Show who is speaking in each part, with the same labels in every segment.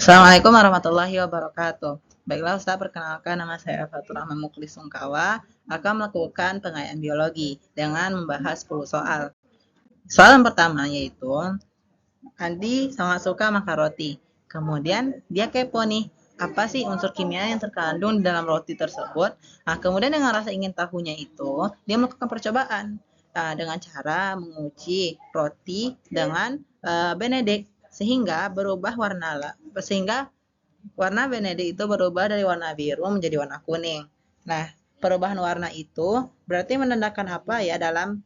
Speaker 1: Assalamualaikum warahmatullahi wabarakatuh. Baiklah Ustaz, perkenalkan nama saya Fatur Rahman Muklis Sungkawa, akan melakukan pengayaan biologi dengan membahas 10 soal. Soal yang pertama yaitu, Andi sangat suka makan roti. Kemudian dia kepo nih, apa sih unsur kimia yang terkandung di dalam roti tersebut? Nah, kemudian dengan rasa ingin tahunya itu, dia melakukan percobaan dengan cara menguji roti dengan Benedict sehingga berubah sehingga warna Benedict itu berubah dari warna biru menjadi warna kuning. Nah, perubahan warna itu berarti menandakan apa ya dalam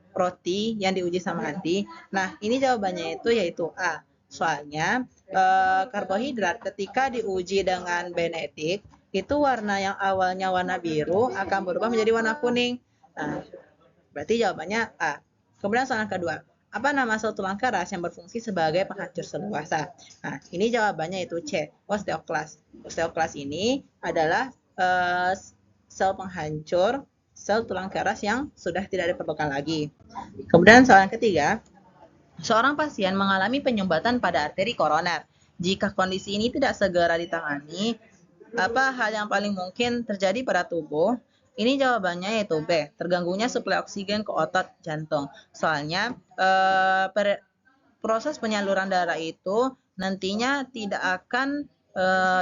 Speaker 1: roti yang diuji sama Andi? Nah, ini jawabannya itu yaitu A. Soalnya karbohidrat ketika diuji dengan Benedict itu warna yang awalnya warna biru akan berubah menjadi warna kuning. Nah, berarti jawabannya A. Kemudian soal kedua, apa nama sel tulang keras yang berfungsi sebagai penghancur sel dewasa? Nah, ini jawabannya itu C, osteoklas. Osteoklas ini adalah sel penghancur sel tulang keras yang sudah tidak diperlukan lagi. Kemudian soal yang ketiga, seorang pasien mengalami penyumbatan pada arteri koroner. Jika kondisi ini tidak segera ditangani, apa hal yang paling mungkin terjadi pada tubuh? Ini jawabannya yaitu B, terganggunya suplai oksigen ke otot jantung. Soalnya proses penyaluran darah itu nantinya tidak akan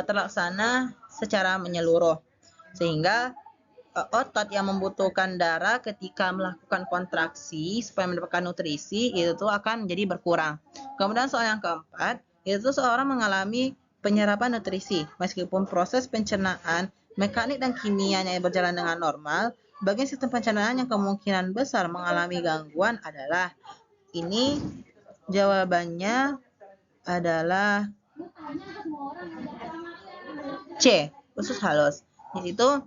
Speaker 1: terlaksana secara menyeluruh. Sehingga otot yang membutuhkan darah ketika melakukan kontraksi supaya mendapatkan nutrisi itu tuh akan menjadi berkurang. Kemudian soal yang keempat, itu seorang mengalami penyerapan nutrisi meskipun proses pencernaan, mekanik dan kimianya berjalan dengan normal. Bagian sistem pencernaan yang kemungkinan besar mengalami gangguan adalah ini jawabannya adalah C, usus halus. Yaitu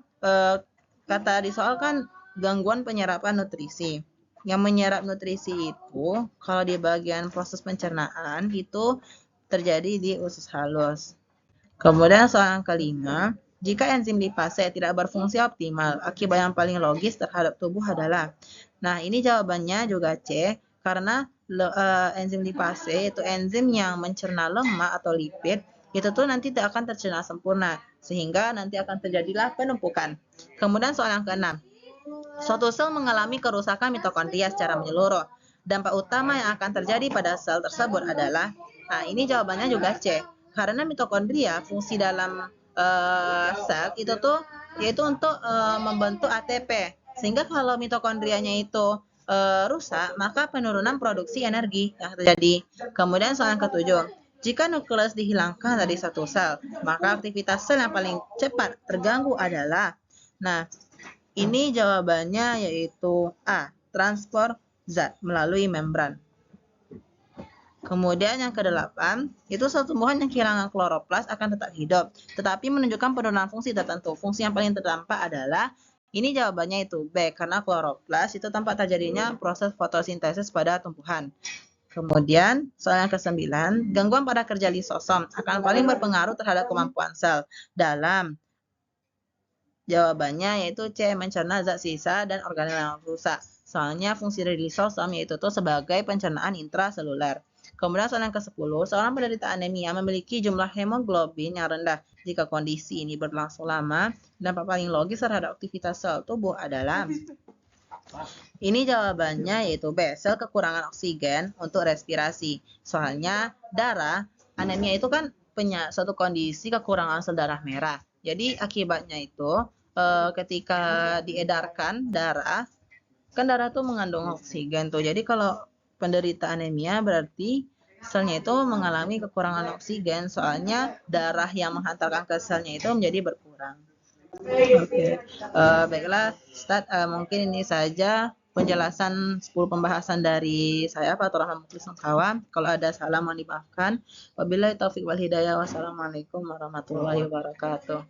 Speaker 1: kata di soal kan gangguan penyerapan nutrisi. Yang menyerap nutrisi itu kalau di bagian proses pencernaan itu terjadi di usus halus. Kemudian soal yang kelima, jika enzim lipase tidak berfungsi optimal, akibat yang paling logis terhadap tubuh adalah. Nah, ini jawabannya juga C, karena enzim lipase itu enzim yang mencerna lemak atau lipid, itu tuh nanti tidak akan tercerna sempurna, sehingga nanti akan terjadilah penumpukan. Kemudian soal yang keenam, suatu sel mengalami kerusakan mitokondria secara menyeluruh. Dampak utama yang akan terjadi pada sel tersebut adalah, nah ini jawabannya juga C, karena mitokondria fungsi dalam sel itu tuh yaitu untuk membentuk ATP. Sehingga kalau mitokondrianya itu rusak, maka penurunan produksi energi yang terjadi. Kemudian soal yang ketujuh, jika nukleus dihilangkan dari satu sel, maka aktivitas sel yang paling cepat terganggu adalah, nah ini jawabannya yaitu A, transport zat melalui membran. Kemudian yang kedelapan, itu sel tumbuhan yang kehilangan kloroplas akan tetap hidup, tetapi menunjukkan penurunan fungsi tertentu. Fungsi yang paling terdampak adalah, ini jawabannya itu B, karena kloroplas itu tampak terjadinya proses fotosintesis pada tumbuhan. Kemudian, soal yang ke-9, gangguan pada kerja lisosom akan paling berpengaruh terhadap kemampuan sel dalam. Jawabannya yaitu C, mencerna zat sisa dan organel yang rusak. Soalnya fungsi dari lisosom yaitu sebagai pencernaan intraseluler. Kemudian soal yang ke-10, seorang penderita anemia memiliki jumlah hemoglobin yang rendah. Jika kondisi ini berlangsung lama, dampak paling logis terhadap aktivitas sel tubuh adalah, ini jawabannya yaitu B, sel kekurangan oksigen untuk respirasi. Soalnya darah, anemia itu kan punya suatu kondisi kekurangan sel darah merah. Jadi akibatnya itu ketika diedarkan darah, kan darah tuh mengandung oksigen tuh. Jadi kalau penderita anemia berarti selnya itu mengalami kekurangan oksigen, soalnya darah yang menghantarkan ke selnya itu menjadi berkurang. Oke, baiklah Ustaz, mungkin ini saja penjelasan 10 pembahasan dari saya Fatur Rahman Muklis Sungkawa. Kalau ada salah mohon dimaafkan. Wabillahi taufik wal hidayah. Wassalamualaikum warahmatullahi wabarakatuh.